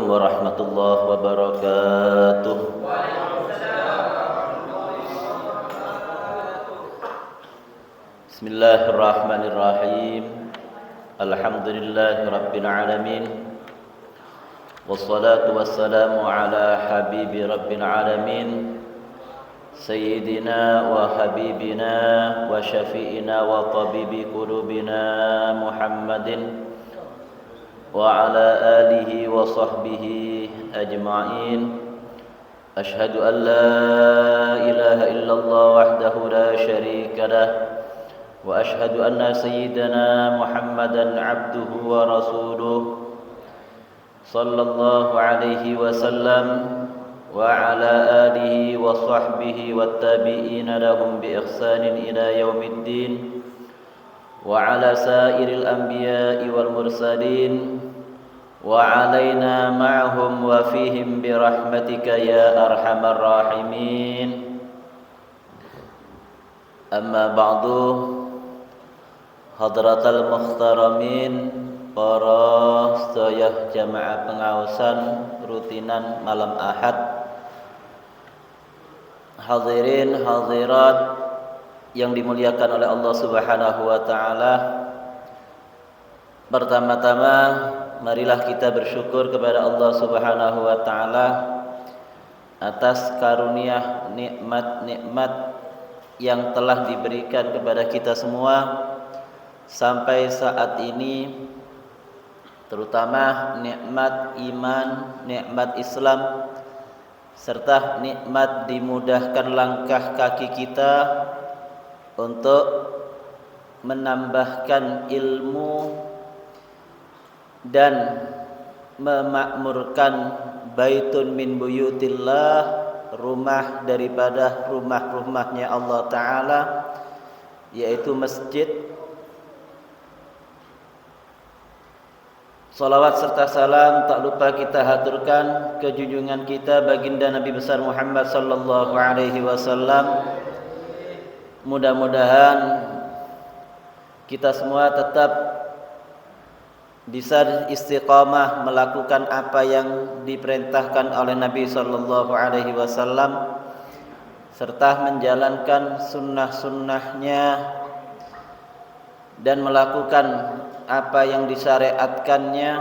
warahmatullahi wabarakatuh. Bismillahirrahmanirrahim. Alhamdulillahi rabbil alamin. Wassalatu wassalamu ala habibi rabbil alamin. Sayyidina wa habibina wa syafi'ina wa tabibi qulubina Muhammadin wa ala alihi wa sahbihi ajma'in. Ashhadu an la ilaha illallah wahdahu la syarika lah wa ashhadu anna sayyidana Muhammadan abduhu wa rasuluh sallallahu alaihi wasallam wa ala alihi wa sahbihi wattabi'ina lahum bi ihsanin ila yaumiddin wa ala sairil anbiya'i wal mursalin wa alaina ma'hum wa fihim bi rahmatika ya arhamar rahimin. Amma ba'du, hadratal muhtaramin, para sedaya jamaah pengawasan rutinan malam Ahad, hadirin hadirat yang dimuliakan oleh Allah Subhanahu wa taala. Pertama-tama marilah kita bersyukur kepada Allah Subhanahu wa taala atas karunia nikmat-nikmat yang telah diberikan kepada kita semua sampai saat ini, terutama nikmat iman, nikmat Islam, serta nikmat dimudahkan langkah kaki kita untuk menambahkan ilmu dan memakmurkan baitun min buyutillah, rumah daripada rumah-rumahnya Allah Ta'ala, yaitu masjid. Salawat serta salam tak lupa kita haturkan ke junjungan kita baginda Nabi besar Muhammad sallallahu alaihi wasallam. Mudah-mudahan kita semua tetap bisa istiqamah melakukan apa yang diperintahkan oleh Nabi sallallahu alaihi wasallam serta menjalankan sunnah-sunnahnya dan melakukan apa yang disyariatkannya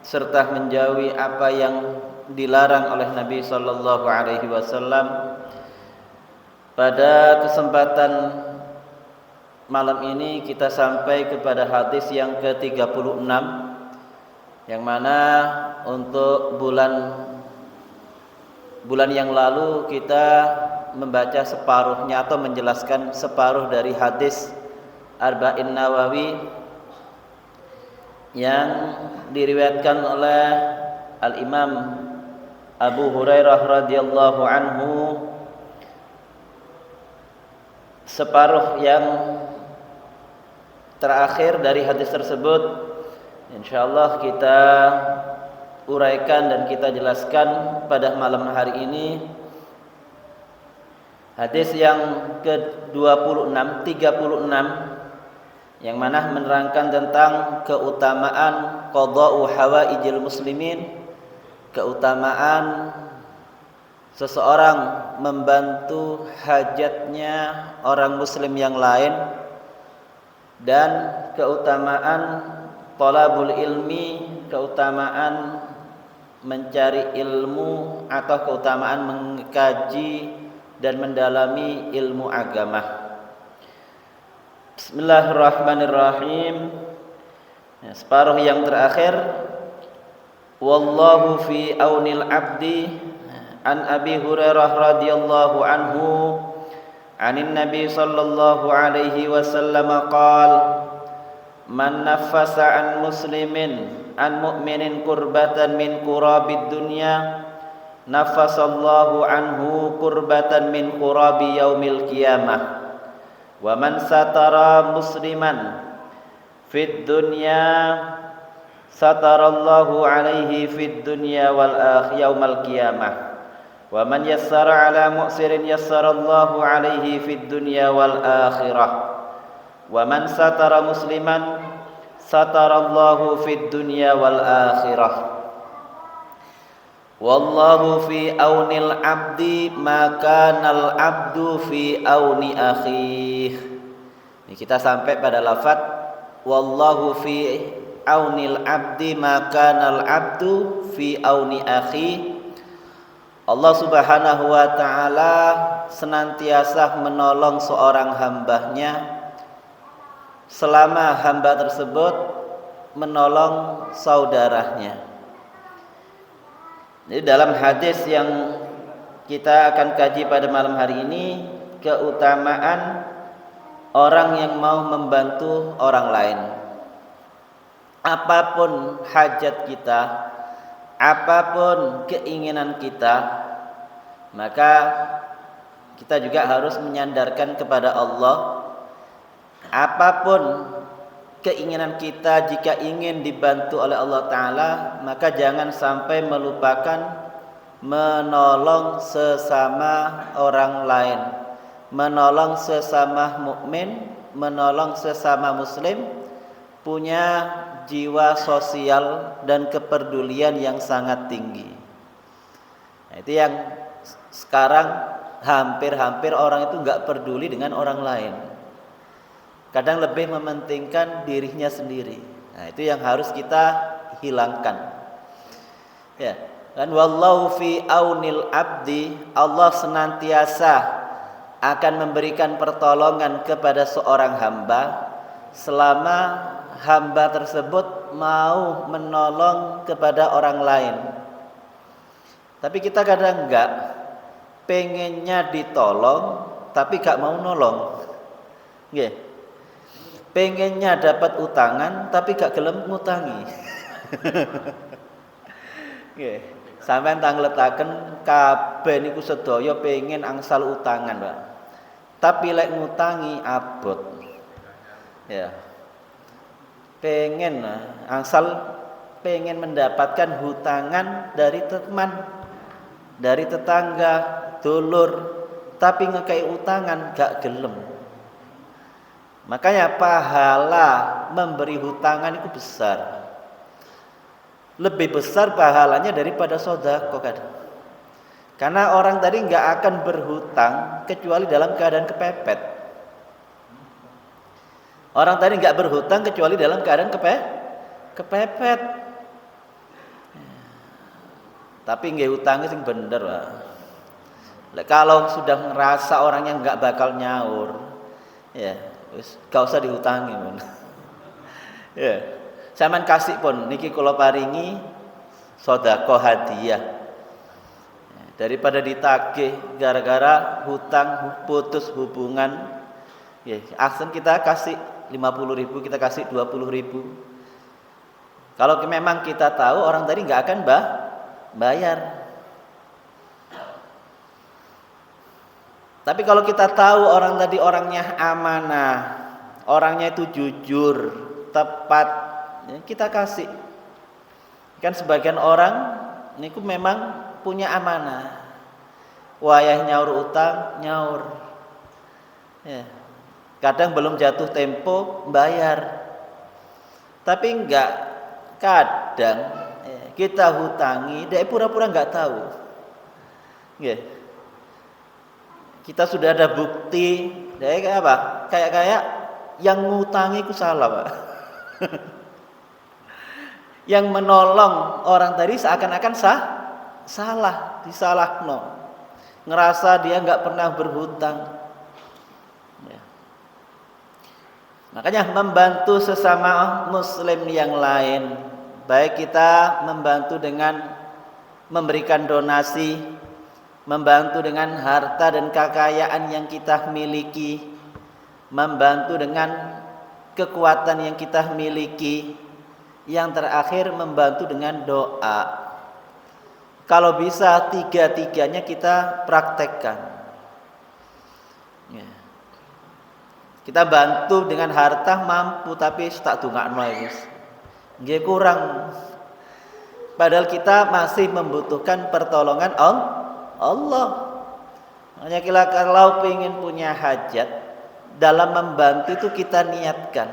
serta menjauhi apa yang dilarang oleh Nabi sallallahu alaihi wasallam. Pada kesempatan malam ini kita sampai kepada hadis yang ke-36, yang mana untuk bulan yang lalu kita membaca separuhnya atau menjelaskan separuh dari hadis Arba'in Nawawi yang diriwayatkan oleh Al-Imam Abu Hurairah radhiyallahu anhu. Separuh yang terakhir dari hadis tersebut insyaallah kita uraikan dan kita jelaskan pada malam hari ini. Hadis yang ke-36 yang mana menerangkan tentang keutamaan qada'u hawaijil muslimin, keutamaan seseorang membantu hajatnya orang muslim yang lain, dan keutamaan talabul ilmi, keutamaan mencari ilmu atau keutamaan mengkaji dan mendalami ilmu agama. Bismillahirrahmanirrahim. Separuh yang terakhir, wallahu fi aunil abdi. An Abi Hurairah radhiyallahu anhu anin Nabi sallallahu alaihi wasallam qala man naffasa an muslimin an mu'minin kurbatan min kurabid dunya naffasallahu anhu kurbatan min kurabi yaumil qiyamah wa man satara musliman fid dunya satarallahu alaihi fid dunya wal yaumal qiyamah wa man yassara ala mu'sirin yassarallahu alaihi fid dunya wal akhirah wa man satara musliman satarallahu fid dunya wal akhirah. Wallahu fi aunil abdi maka nal abdu fi auni akhih. Ini kita sampai pada lafaz wallahu fi aunil abdi maka nal abdu fi auni akhih. Allah Subhanahu wa taala senantiasa menolong seorang hambanya selama hamba tersebut menolong saudaranya. Jadi dalam hadis yang kita akan kaji pada malam hari ini, keutamaan orang yang mau membantu orang lain. Apapun hajat kita, apapun keinginan kita, maka kita juga harus menyandarkan kepada Allah. Apapun keinginan kita, jika ingin dibantu oleh Allah Ta'ala, maka jangan sampai melupakan menolong sesama orang lain, menolong sesama mukmin, menolong sesama muslim, punya jiwa sosial dan kepedulian yang sangat tinggi. Nah, itu yang sekarang hampir-hampir orang itu nggak peduli dengan orang lain. Kadang lebih mementingkan dirinya sendiri. Nah, itu yang harus kita hilangkan. Ya, dan wallahu fi aunil abdi, Allah senantiasa akan memberikan pertolongan kepada seorang hamba selama hamba tersebut mau menolong kepada orang lain. Tapi kita kadang enggak, pengennya ditolong tapi gak mau nolong. Nggih. Pengennya dapat utangan tapi gak gelem ngutangi. Nggih. Sampeyan tangletaken kabeh niku sedaya pengen angsal utangan, Pak. Tapi lek ngutangi abot. Ya. Pengen angsal pengen mendapatkan hutangan dari teman, dari tetangga, dulur, tapi ngekei utangan gak gelem. Makanya pahala memberi hutangan itu besar. Lebih besar pahalanya daripada sedekah kadang. Karena orang tadi enggak akan berhutang kecuali dalam keadaan kepepet. Orang tadi enggak berhutang kecuali dalam keadaan kepepet. Tapi nggih hutangnya sing bener, Pak. Kalau sudah ngerasa orangnya enggak bakal nyaur, ya wis gak usah dihutangi, Mon. Ya. Sampeyan kasih pun niki kula paringi sedekah hadiah. Daripada ditagih gara-gara hutang putus hubungan, ya asal kita kasih 50.000, kita kasih 20.000. Kalau memang kita tahu orang tadi enggak akan bayar. Tapi kalau kita tahu orang tadi orangnya amanah, orangnya itu jujur, tepat, ya kita kasih. Kan sebagian orang niku memang punya amanah. Wayah nyaur utang, nyaur. Ya. Kadang belum jatuh tempo bayar. Tapi enggak, kadang ya, kita hutangi, dia pura-pura enggak tahu. Ya. Kita sudah ada bukti, kayak apa? Kayak yang ngutangi itu salah, Pak. Yang menolong orang tadi seakan-akan salah, disalahno. Ngerasa dia nggak pernah berhutang. Ya. Makanya membantu sesama muslim yang lain, baik kita membantu dengan memberikan donasi, membantu dengan harta dan kekayaan yang kita miliki, membantu dengan kekuatan yang kita miliki, yang terakhir membantu dengan doa. Kalau bisa tiga-tiganya kita praktekkan. Ya. Kita bantu dengan harta mampu, tapi tak dungakno guys, nggih kurang. Padahal kita masih membutuhkan pertolongan Allah. Hanya kalau ingin punya hajat, dalam membantu itu kita niatkan.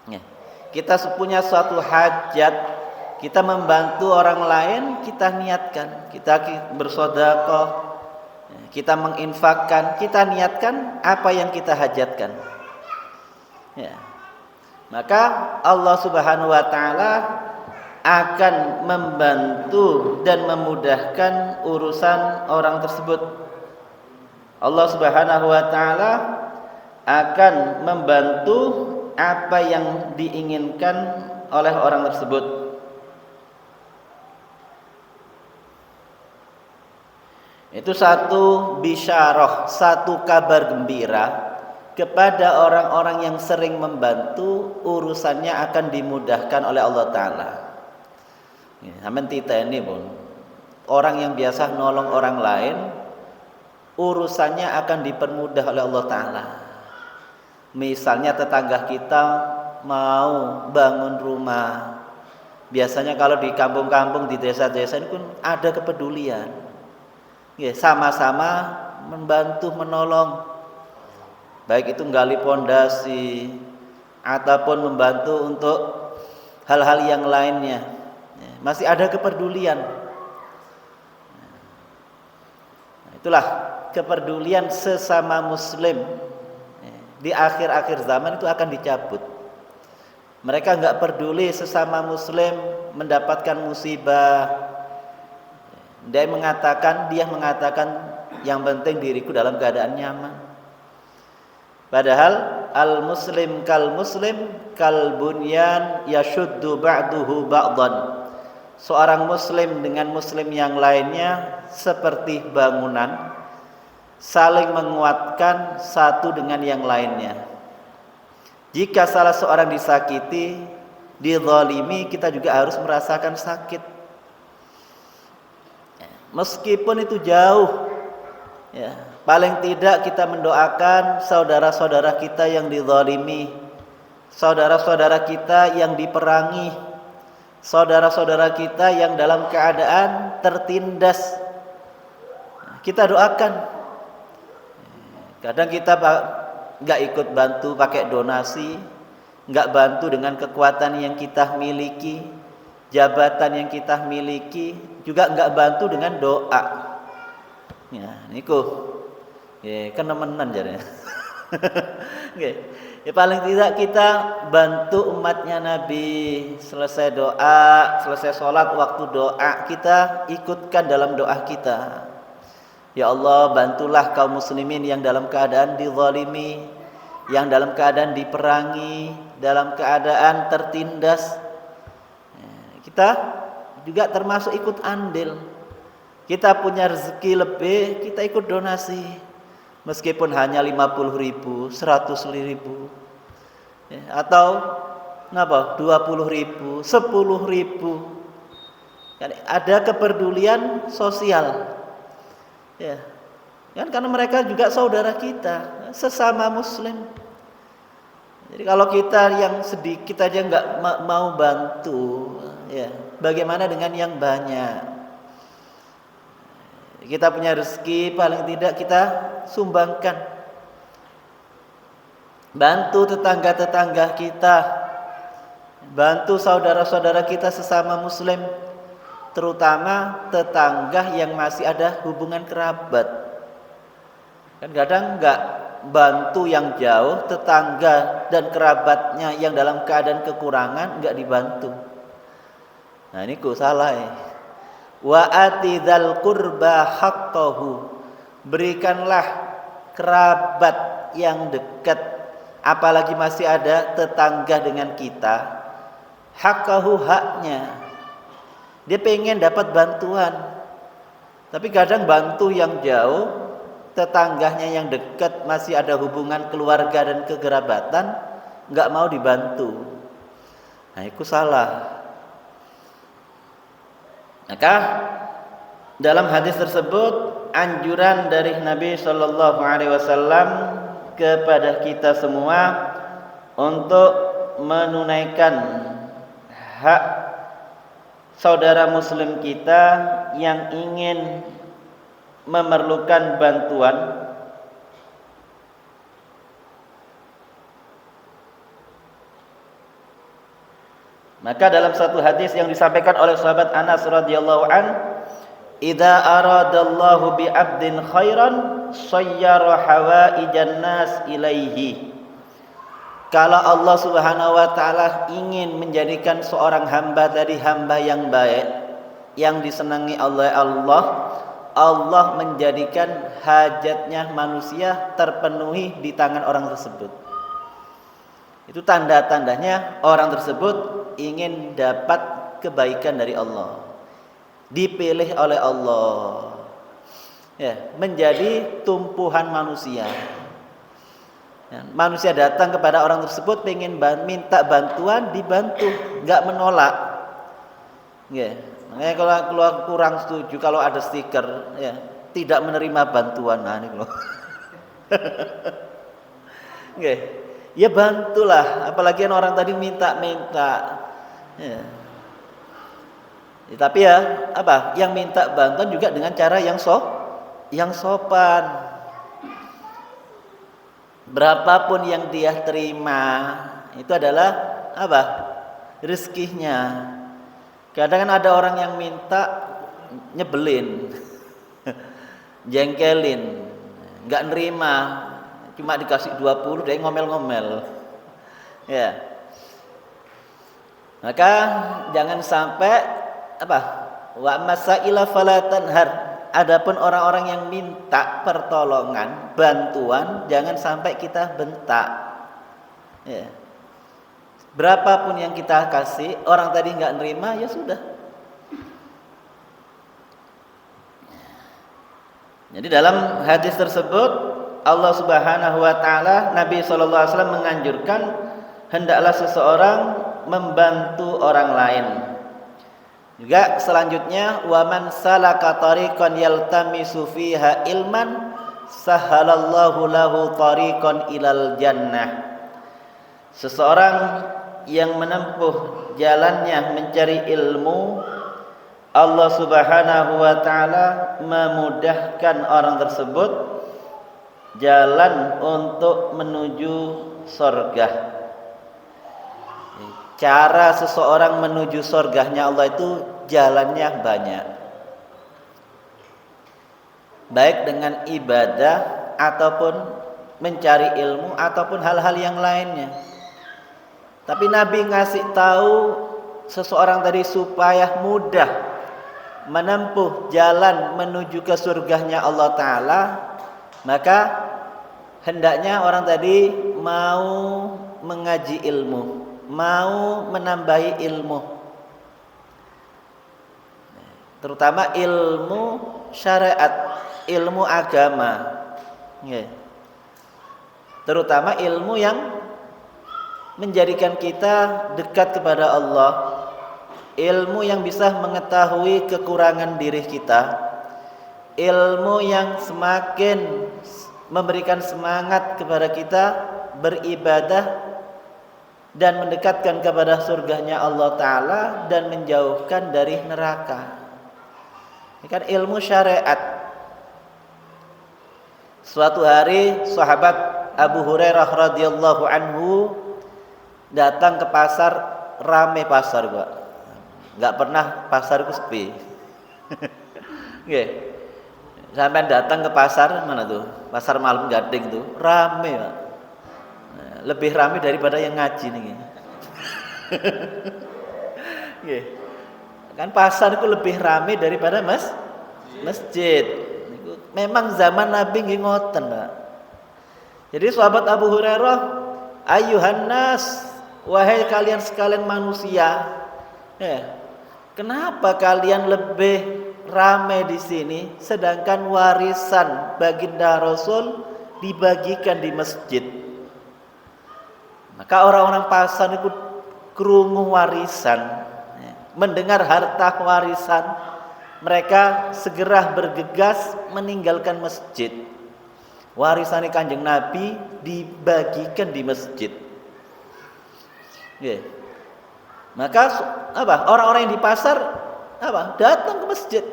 Ya. Kita punya suatu hajat, Kita membantu orang lain, kita niatkan, kita bersedekah, kita menginfakkan, kita niatkan apa yang kita hajatkan. Ya. Maka Allah Subhanahu wa taala akan membantu dan memudahkan urusan orang tersebut. Allah Subhanahu wa taala akan membantu apa yang diinginkan oleh orang tersebut. Itu satu bisyarah, satu kabar gembira kepada orang-orang yang sering membantu, urusannya akan dimudahkan oleh Allah Ta'ala. Amin tita ini pun orang yang biasa nolong orang lain, urusannya akan dipermudah oleh Allah Ta'ala. Misalnya tetangga kita mau bangun rumah, biasanya kalau di kampung-kampung, di desa-desa ini pun ada kepedulian, sama-sama membantu menolong, baik itu gali pondasi ataupun membantu untuk hal-hal yang lainnya. Masih ada kepedulian. Itulah kepedulian sesama muslim. Di akhir-akhir zaman itu akan dicabut. Mereka enggak peduli sesama muslim mendapatkan musibah. Dia mengatakan yang penting diriku dalam keadaan nyaman. Padahal al-muslim kal bunyan yashuddu ba'duhu ba'dan. Seorang muslim dengan muslim yang lainnya seperti bangunan, saling menguatkan satu dengan yang lainnya. Jika salah seorang disakiti, dizalimi, kita juga harus merasakan sakit. Meskipun itu jauh, ya, paling tidak kita mendoakan saudara-saudara kita yang dizalimi, saudara-saudara kita yang diperangi, saudara-saudara kita yang dalam keadaan tertindas. Kita doakan. Kadang kita nggak ikut bantu pakai donasi, nggak bantu dengan kekuatan yang kita miliki, jabatan yang kita miliki, juga nggak bantu dengan doa. Ya, niku, kenemenan jadinya. Ya, paling tidak kita bantu umatnya Nabi, selesai doa, selesai sholat, waktu doa kita ikutkan dalam doa kita. Ya Allah, bantulah kaum muslimin yang dalam keadaan dizalimi, yang dalam keadaan diperangi, dalam keadaan tertindas. Kita juga termasuk ikut andil. Kita punya rezeki lebih, kita ikut donasi. Meskipun hanya 50.000, 100.000, atau 20.000, 10.000. Ada kepedulian sosial. Ya, kan karena mereka juga saudara kita, sesama muslim. Jadi kalau kita yang sedikit aja nggak mau bantu, ya, bagaimana dengan yang banyak? Kita punya rezeki, paling tidak kita sumbangkan. Bantu tetangga-tetangga kita, bantu saudara-saudara kita sesama muslim, terutama tetangga yang masih ada hubungan kerabat. Kan kadang enggak bantu yang jauh, tetangga dan kerabatnya yang dalam keadaan kekurangan enggak dibantu. Nah ini salah ya. Wa atidzal qurba haqqahu, berikanlah kerabat yang dekat, apalagi masih ada tetangga dengan kita, haqqahu, haknya. Dia pengen dapat bantuan, tapi kadang bantu yang jauh, tetangganya yang dekat masih ada hubungan keluarga dan kekerabatan, nggak mau dibantu. Nah itu salah. Maka dalam hadis tersebut anjuran dari Nabi Shallallahu Alaihi Wasallam kepada kita semua untuk menunaikan hak saudara muslim kita yang ingin memerlukan bantuan, Maka dalam satu hadis yang disampaikan oleh sahabat Anas radhiyallahu an, "Idza aradallahu bi 'abdin khairan sayyara hawaijan nas ilaihi." Kalau Allah Subhanahu wa taala ingin menjadikan seorang hamba dari hamba yang baik, yang disenangi oleh Allah, Allah menjadikan hajatnya manusia terpenuhi di tangan orang tersebut. Itu tanda-tandanya orang tersebut ingin dapat kebaikan dari Allah, dipilih oleh Allah, ya, menjadi tumpuhan manusia. Ya, manusia datang kepada orang tersebut pengen minta bantuan, dibantu, nggak menolak. Ya, makanya kalau kurang setuju kalau ada stiker, ya, tidak menerima bantuan, nah ini loh. Ya, ya bantulah, apalagi orang tadi minta-minta. Ya. Ya, tapi ya apa? Yang minta bantuan juga dengan cara yang sopan. Berapapun yang dia terima itu adalah apa? Rezekinya. Kadang kan ada orang yang minta nyebelin, jengkelin, nggak nerima, cuma dikasih 20 dia ngomel-ngomel. Ya. Maka jangan sampai apa? Wa masaila fala tanhar. Adapun orang-orang yang minta pertolongan, bantuan, jangan sampai kita bentak. Ya. Berapapun yang kita kasih, orang tadi nggak nerima, ya sudah. Jadi dalam hadis tersebut Allah Subhanahu wa taala, Nabi sallallahu alaihi wasallam menganjurkan hendaklah seseorang membantu orang lain. Juga selanjutnya, wa man salaka tariqan yaltamisu fiha ilman sahhalallahu lahu tariqan ilal jannah. Seseorang yang menempuh jalannya mencari ilmu, Allah Subhanahu wa taala memudahkan orang tersebut jalan untuk menuju surga. Cara seseorang menuju surganya Allah itu jalannya banyak, baik dengan ibadah ataupun mencari ilmu ataupun hal-hal yang lainnya. Tapi Nabi ngasih tahu seseorang tadi supaya mudah menempuh jalan menuju ke surganya Allah Ta'ala, maka hendaknya orang tadi mau mengaji ilmu, mau menambahi ilmu, terutama ilmu syariat, ilmu agama, terutama ilmu yang menjadikan kita dekat kepada Allah, ilmu yang bisa mengetahui kekurangan diri kita, ilmu yang semakin memberikan semangat kepada kita beribadah dan mendekatkan kepada surganya Allah Ta'ala dan menjauhkan dari neraka. Ini kan ilmu syariat. Suatu hari sahabat Abu Hurairah radhiyallahu anhu datang ke pasar, rame pasar Pak. Enggak pernah pasar itu sepi. Nggih. Sampai datang ke pasar mana tuh? Pasar Malam Gading tuh, rame Pak. Lebih rame daripada yang ngaji nih. Nggih. Kan pasar itu lebih rame daripada masjid. Memang zaman Nabi nggih ngoten, Pak. Jadi sahabat Abu Hurairah, ayuhan nas, wahai kalian sekalian manusia, kenapa kalian lebih ramai di sini, sedangkan warisan baginda Rasul dibagikan di masjid? Maka orang-orang pasar itu kerungu warisan, mendengar harta warisan, mereka segera bergegas meninggalkan masjid. Warisan Kanjeng Nabi dibagikan di masjid. Maka apa? Orang-orang yang di pasar apa? Datang ke masjid.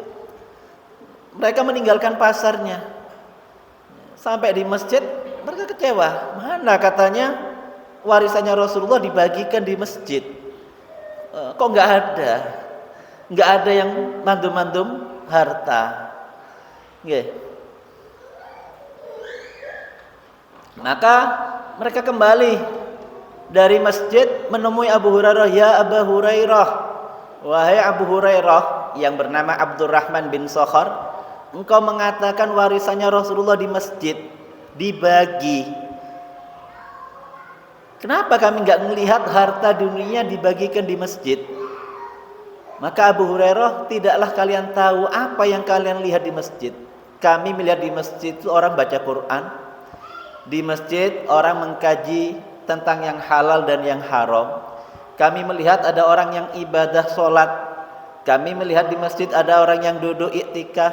Mereka meninggalkan pasarnya. Sampai di masjid mereka kecewa. Mana katanya warisannya Rasulullah dibagikan di masjid? kok nggak ada yang mandum-mandum harta. Nggih. Maka mereka kembali dari masjid menemui Abu Hurairah. Ya Abu Hurairah, wahai Abu Hurairah yang bernama Abdurrahman bin Sakhar, engkau mengatakan warisannya Rasulullah di masjid dibagi. Kenapa kami nggak melihat harta dunia dibagikan di masjid? Maka Abu Hurairah, tidaklah kalian tahu apa yang kalian lihat di masjid. Kami melihat di masjid itu orang baca Quran. Di masjid orang mengkaji tentang yang halal dan yang haram. Kami melihat ada orang yang ibadah sholat. Kami melihat di masjid ada orang yang duduk iktikaf.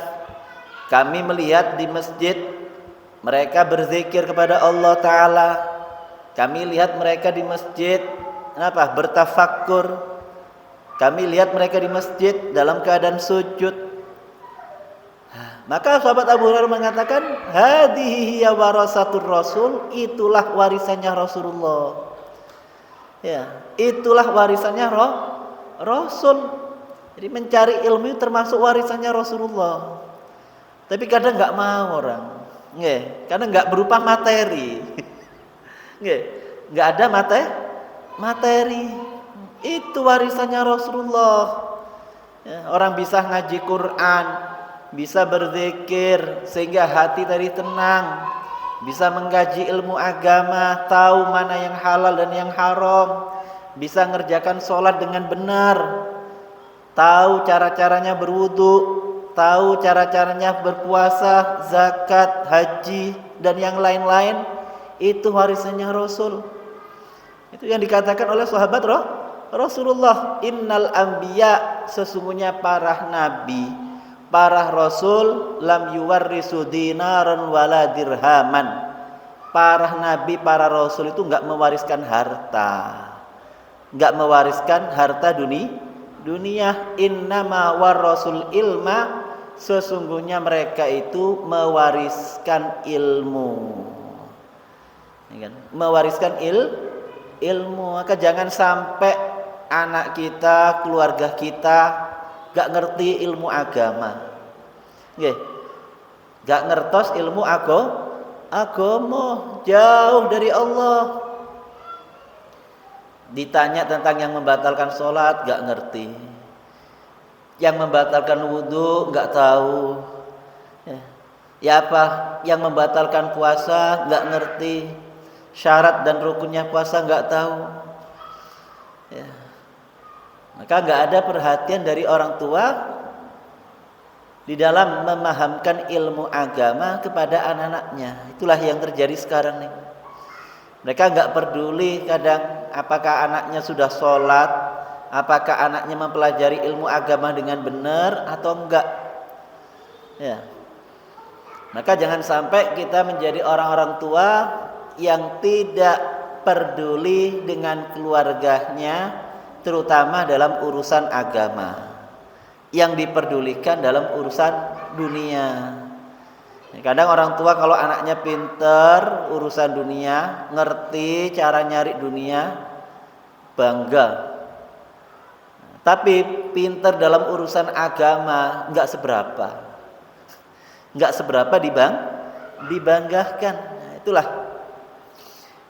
Kami melihat di masjid mereka berzikir kepada Allah Ta'ala. Kami lihat mereka di masjid bertafakkur. Kami lihat mereka di masjid dalam keadaan sujud. Maka sahabat Abu Hurairah mengatakan, hadhihi hiya warasatur Rasul, itulah warisannya Rasulullah. Ya, itulah warisannya Rasul. Jadi mencari ilmu termasuk warisannya Rasulullah. Tapi kadang nggak mau orang, kadang nggak berupa materi, nggak ada materi. Itu warisannya Rasulullah. Ya, orang bisa ngaji Quran, bisa berzikir sehingga hati tadi tenang, bisa mengkaji ilmu agama, tahu mana yang halal dan yang haram, bisa ngerjakan sholat dengan benar, tahu cara-caranya berwudu, tahu cara-caranya berpuasa, zakat, haji dan yang lain-lain. Itu warisannya Rasul. Itu yang dikatakan oleh sahabat Rasulullah, innal anbiya, sesungguhnya para nabi, para rasul, lam yuwarrisu dinaran wala dirhaman. Para nabi, para rasul itu enggak mewariskan harta. Enggak mewariskan harta dunia. Innama warasul ilma, sesungguhnya mereka itu mewariskan ilmu. Mewariskan ilmu. Maka jangan sampai anak kita, keluarga kita gak ngerti ilmu agama, gak ngertos ilmu agama, jauh dari Allah. Ditanya tentang yang membatalkan sholat gak ngerti, yang membatalkan wudhu gak tahu, ya apa yang membatalkan puasa gak ngerti, syarat dan rukunnya puasa gak tahu. Ya. Maka nggak ada perhatian dari orang tua di dalam memahamkan ilmu agama kepada anak-anaknya. Itulah yang terjadi sekarang nih. Mereka nggak peduli kadang apakah anaknya sudah sholat, apakah anaknya mempelajari ilmu agama dengan benar atau enggak. Ya. Maka jangan sampai kita menjadi orang-orang tua yang tidak peduli dengan keluarganya, terutama dalam urusan agama, yang diperdulikan dalam urusan dunia. Kadang orang tua kalau anaknya pinter urusan dunia, ngerti cara nyari dunia, bangga. Tapi pinter dalam urusan agama nggak seberapa dibanggakan. Nah, itulah.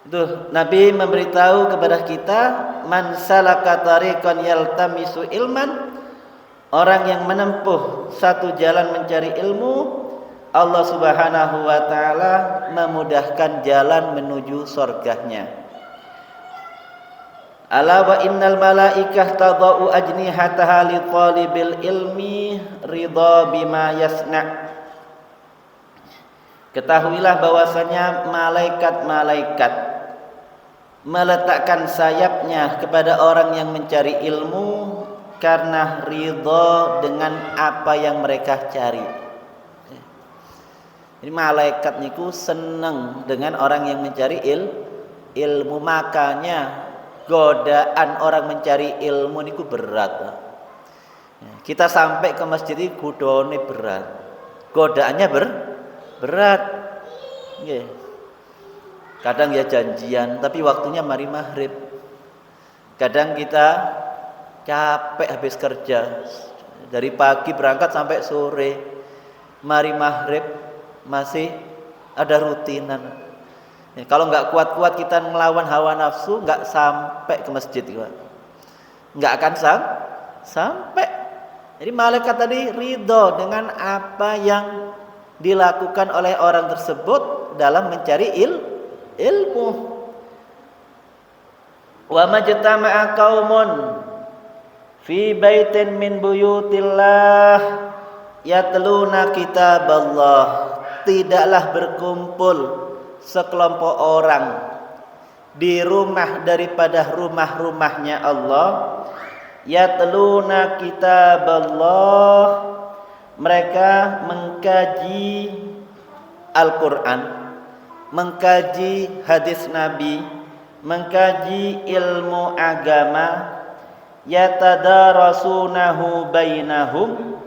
Itu Nabi memberitahu kepada kita, man salaka tariqan yaltamisu ilman, orang yang menempuh satu jalan mencari ilmu, Allah Subhanahu wa taala memudahkan jalan menuju surganya. Ala wa innal malaikah tadau ajnihataha li talibil ilmi ridha bima yasna. Ketahuilah bahwasanya malaikat-malaikat meletakkan sayapnya kepada orang yang mencari ilmu karena ridha dengan apa yang mereka cari. Jadi malaikat niku seneng dengan orang yang mencari ilmu, makanya godaan orang mencari ilmu niku berat. Kita sampai ke masjid itu godone berat, godaannya berat. Kadang ya janjian tapi waktunya mari maghrib. Kadang kita capek habis kerja. Dari pagi berangkat sampai sore. Mari maghrib masih ada rutinan. Ya, kalau nggak kuat-kuat kita melawan hawa nafsu, nggak sampai ke masjid, nggak akan sampai. Jadi malaikat tadi ridho dengan apa yang dilakukan oleh orang tersebut dalam mencari ilmu. Wa majtama'a qaumun fi baitin min buyutillah yatluna kitaballah, tidaklah berkumpul sekelompok orang di rumah daripada rumah-rumahnya Allah, yatluna kitaballah, mereka mengkaji Al-Quran, mengkaji hadis Nabi, mengkaji ilmu agama, yatadarasunahu bainahum,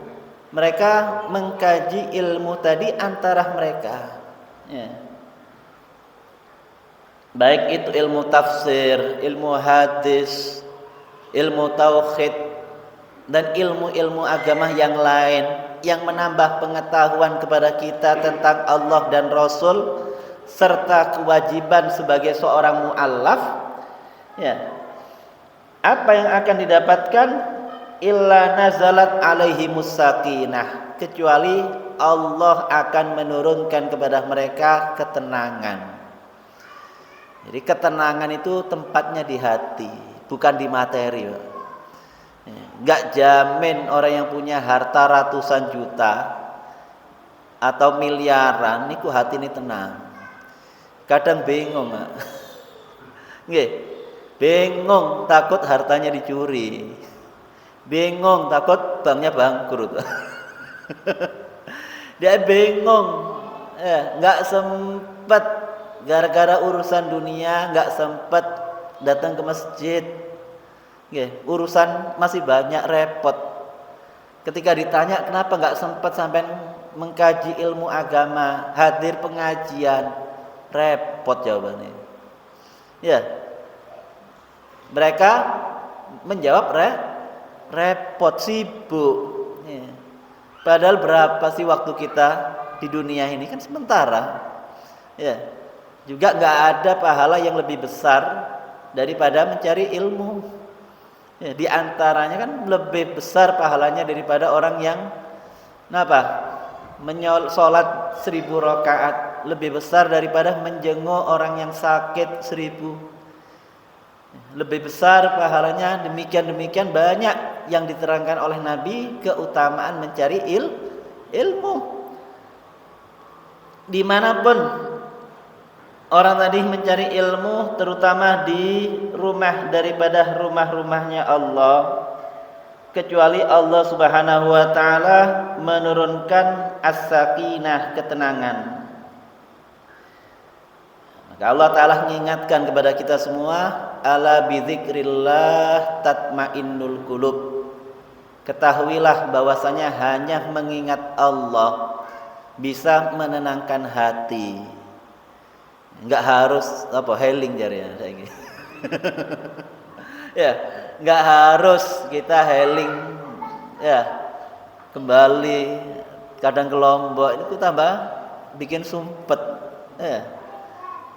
mereka mengkaji ilmu tadi antara mereka, ya. Baik itu ilmu tafsir, ilmu hadis, ilmu tauhid, dan ilmu-ilmu agama yang lain yang menambah pengetahuan kepada kita tentang Allah dan Rasul serta kewajiban sebagai seorang mu'allaf, ya. Apa yang akan didapatkan? Illa nazalat alaihimus sakinah, kecuali Allah akan menurunkan kepada mereka ketenangan. Jadi ketenangan itu tempatnya di hati, bukan di materi. Enggak jamin orang yang punya harta ratusan juta atau miliaran niku hati ini tenang. Kadang bingung, nggih. Bingung takut hartanya dicuri. Bingung takut banknya bangkrut. Dia bingung, nggak sempat gara-gara urusan dunia, nggak sempat datang ke masjid. Urusan masih banyak, repot. Ketika ditanya kenapa nggak sempat sampai mengkaji ilmu agama, hadir pengajian, repot jawabannya. Ya, mereka menjawab repot, sibuk. Ya. Padahal berapa sih waktu kita di dunia ini, kan sementara. Ya, juga nggak ada pahala yang lebih besar daripada mencari ilmu. Ya, di antaranya kan lebih besar pahalanya daripada orang yang sholat 1000 rakaat, lebih besar daripada menjenguk orang yang sakit 1000. Lebih besar pahalanya, demikian banyak yang diterangkan oleh Nabi keutamaan mencari ilmu. Dimanapun orang tadi mencari ilmu, terutama di rumah daripada rumah-rumahnya Allah, kecuali Allah Subhanahu wa ta'ala menurunkan as-sakinah, ketenangan. Maka Allah Ta'ala mengingatkan kepada kita semua, ala bidzikrillah tatmainnul qulub. Ketahuilah bahwasanya hanya mengingat Allah bisa menenangkan hati. Enggak harus healing jarinya saiki. Ya, enggak harus kita healing, ya, kembali kadang ke Lombok itu tambah bikin sumpet, ya.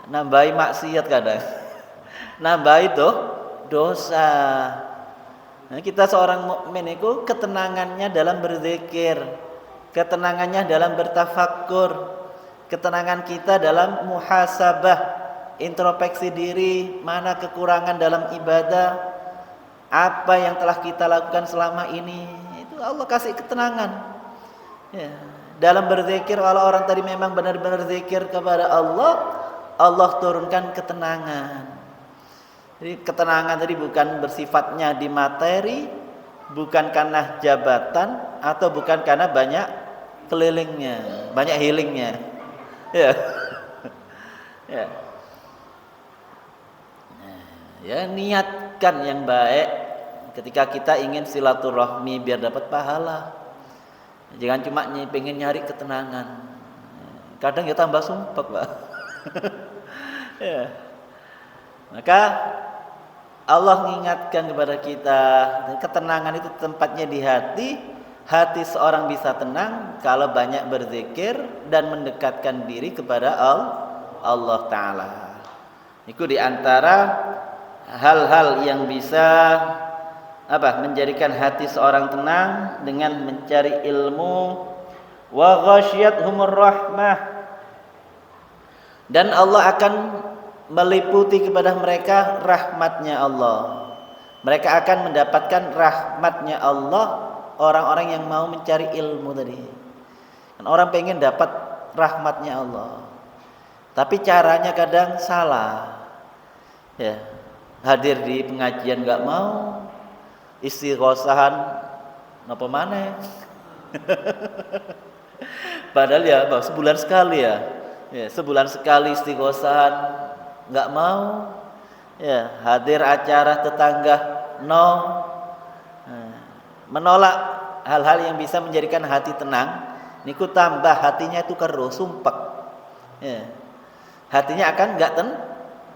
Nambahi maksiat kadang. Nambah itu dosa. Nah, kita seorang mukmin itu ketenangannya dalam berzikir, ketenangannya dalam bertafakkur, ketenangan kita dalam muhasabah, introspeksi diri, mana kekurangan dalam ibadah, apa yang telah kita lakukan selama ini, itu Allah kasih ketenangan. Ya, dalam berzikir, kalau orang tadi memang benar-benar zikir kepada Allah, Allah turunkan ketenangan. Jadi ketenangan tadi bukan bersifatnya di materi, bukan karena jabatan, atau bukan karena banyak kelilingnya, banyak healingnya. Ya, ya, ya, niatkan yang baik ketika kita ingin silaturahmi biar dapat pahala. Jangan cuma pengen nyari ketenangan. Kadang ya tambah sumpek, Pak. Ya. Maka Allah mengingatkan kepada kita, ketenangan itu tempatnya di hati. Hati seorang bisa tenang kalau banyak berzikir dan mendekatkan diri kepada Allah Ta'ala. Itu diantara hal-hal yang bisa menjadikan hati seorang tenang dengan mencari ilmu. Wa ghasyiyatuhumur rahmah, dan Allah akan meliputi kepada mereka rahmatnya Allah. Mereka akan mendapatkan rahmatnya Allah, orang-orang yang mau mencari ilmu tadi. Kan orang pengen dapat rahmatnya Allah, tapi caranya kadang salah. Ya, hadir di pengajian nggak mau, istighosahan ngapa maneh. Padahal ya sebulan sekali ya, sebulan sekali istighosahan nggak mau. Ya, hadir acara tetangga menolak hal-hal yang bisa menjadikan hati tenang. Niku tambah hatinya itu keruh, sumpek. Ya, hatinya akan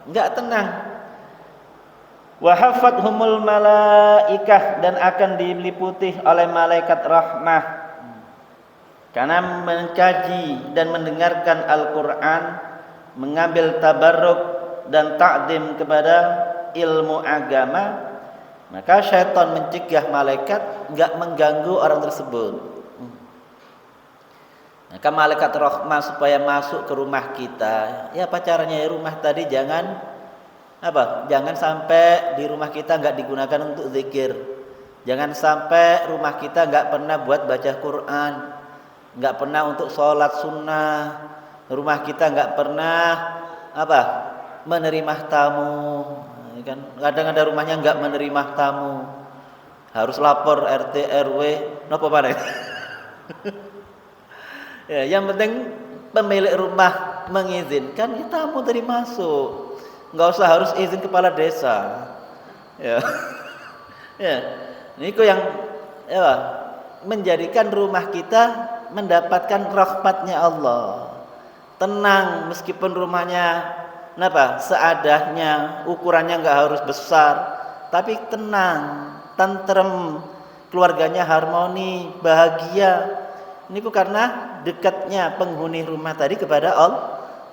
nggak tenang. Wa hafathumul malaikah, dan akan diliputi oleh malaikat rahmah. Karena mengkaji dan mendengarkan Al-Quran, mengambil tabarruk dan ta'zim kepada ilmu agama, maka syaitan mencegah malaikat enggak mengganggu orang tersebut. Maka malaikat rahmah supaya masuk ke rumah kita. Ya, apa caranya? Rumah tadi jangan sampai di rumah kita enggak digunakan untuk zikir. Jangan sampai rumah kita enggak pernah buat baca Quran, enggak pernah untuk sholat sunnah. Rumah kita enggak pernah menerima tamu. Kan kadang ada rumahnya enggak menerima tamu, harus lapor RT RW napa maneh. Ya, yang penting pemilik rumah mengizinkan, ya tamu tadi masuk, enggak usah harus izin kepala desa. Ya. Ya, niku yang menjadikan rumah kita mendapatkan rahmatnya Allah. Tenang meskipun rumahnya seadanya, ukurannya enggak harus besar, tapi tenang, tentrem, keluarganya harmoni, bahagia. Ini karena dekatnya penghuni rumah tadi kepada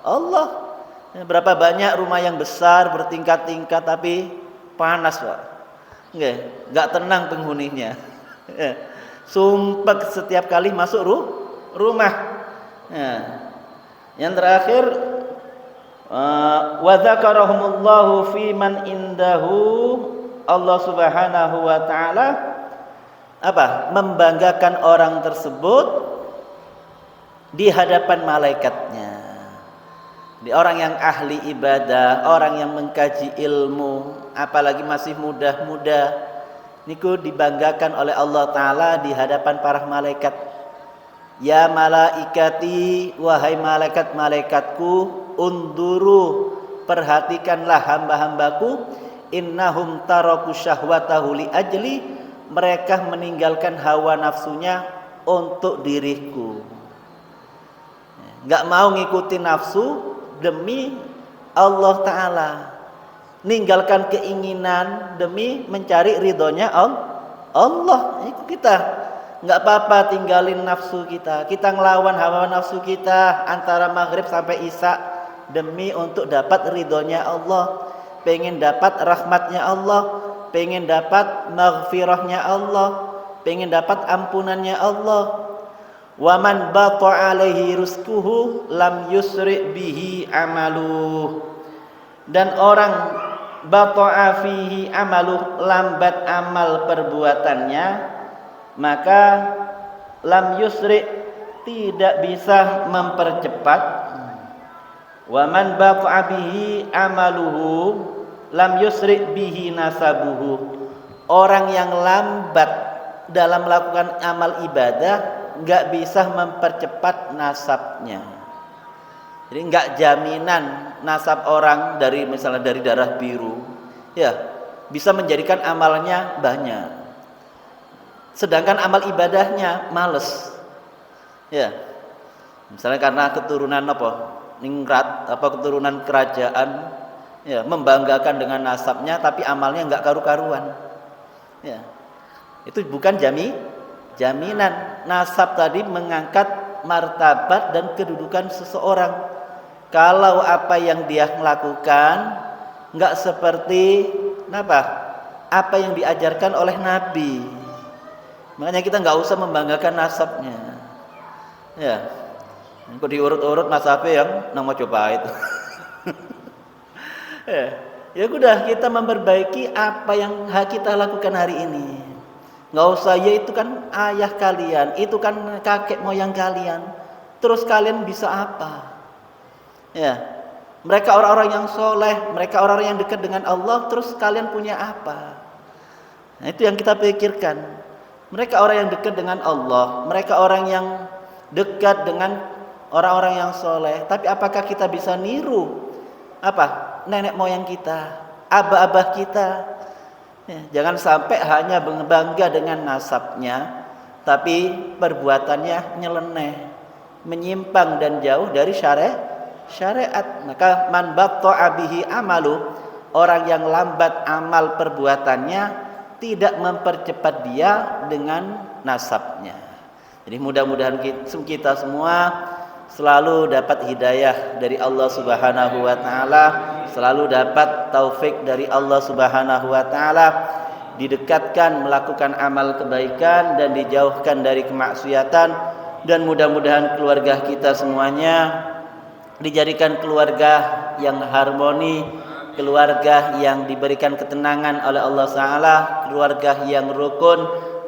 Allah. Berapa banyak rumah yang besar bertingkat-tingkat tapi panas, Pak. Enggak tenang penghuninya. Sumpek setiap kali masuk rumah. Yang terakhir, wa dzakarahumullahu fi man indahu, Allah Subhanahu wa taala membanggakan orang tersebut di hadapan malaikatnya. Di orang yang ahli ibadah, orang yang mengkaji ilmu, apalagi masih muda-muda, niku dibanggakan oleh Allah taala di hadapan para malaikat. Ya malaikati, wahai malaikat-malaikatku, unduru, perhatikanlah hamba-hambaku, innahum taraku syahwatahu li ajli, mereka meninggalkan hawa nafsunya untuk diriku. Enggak mau ngikutin nafsu demi Allah Ta'ala, ninggalkan keinginan demi mencari ridhonya Allah. Itu kita enggak apa-apa tinggalin nafsu kita, kita ngelawan hawa nafsu kita antara maghrib sampai isya demi untuk dapat ridhonya Allah, pengen dapat rahmatnya Allah, pengen dapat maghfirahnya Allah, pengen dapat ampunannya Allah. Wa man bata alaihi rizquhu lam yusri bihi amaluh, dan orang bata'a fihi amaluh, lambat amal perbuatannya, maka lam yusri, tidak bisa mempercepat. Wa man bata'a bihi amaluhu lam yusri bihi nasabuhu, orang yang lambat dalam melakukan amal ibadah enggak bisa mempercepat nasabnya. Jadi enggak jaminan nasab orang dari misalnya dari darah biru ya bisa menjadikan amalnya banyak, sedangkan amal ibadahnya males. Ya, misalnya karena keturunan ningrat keturunan kerajaan, Ya, membanggakan dengan nasabnya tapi amalnya enggak karu-karuan. Ya. Itu bukan jaminan. Nasab tadi mengangkat martabat dan kedudukan seseorang. Kalau apa yang dia lakukan enggak seperti apa yang diajarkan oleh Nabi. Makanya kita enggak usah membanggakan nasabnya. Ya. Kok diurut-urut nasabnya yang nang Majapahit. Ya udah, kita memperbaiki apa yang kita lakukan hari ini. Nggak usah, ya itu kan ayah kalian, itu kan kakek moyang kalian. Terus kalian bisa apa? Ya, mereka orang-orang yang soleh, mereka orang-orang yang dekat dengan Allah. Terus kalian punya apa? Nah, itu yang kita pikirkan. Mereka orang yang dekat dengan Allah, mereka orang yang dekat dengan orang-orang yang soleh. Tapi apakah kita bisa niru nenek moyang kita, abah-abah kita? Ya, jangan sampai hanya bangga dengan nasabnya, tapi perbuatannya nyeleneh, menyimpang dan jauh dari syariat. Maka man batta'a bihi amalu, orang yang lambat amal perbuatannya tidak mempercepat dia dengan nasabnya. Jadi mudah-mudahan kita semua selalu dapat hidayah dari Allah Subhanahu wa taala, selalu dapat taufik dari Allah Subhanahu wa taala, didekatkan melakukan amal kebaikan dan dijauhkan dari kemaksiatan, dan mudah-mudahan keluarga kita semuanya dijadikan keluarga yang harmoni, keluarga yang diberikan ketenangan oleh Allah Taala, keluarga yang rukun,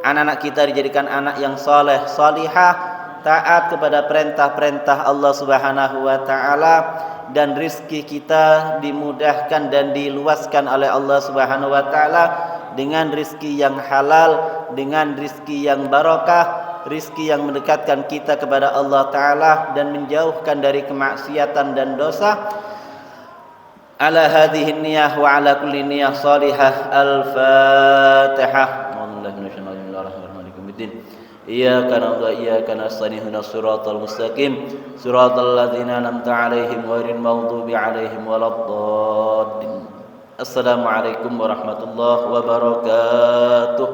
anak-anak kita dijadikan anak yang soleh, solihah, taat kepada perintah-perintah Allah Subhanahu wa taala, dan rizki kita dimudahkan dan diluaskan oleh Allah Subhanahu wa taala dengan rizki yang halal, dengan rizki yang barakah, rizki yang mendekatkan kita kepada Allah taala dan menjauhkan dari kemaksiatan dan dosa. Ala hadhihi niyyah wa ala kulli niyyah salihah. Al-Fatihah. Iyyaka na'budu wa iyyaka nasta'in ihdinas siratal mustaqim siratal ladzina an'amta 'alaihim ghairil maghdubi 'alaihim waladdallin. Assalamualaikum warahmatullahi wabarakatuh.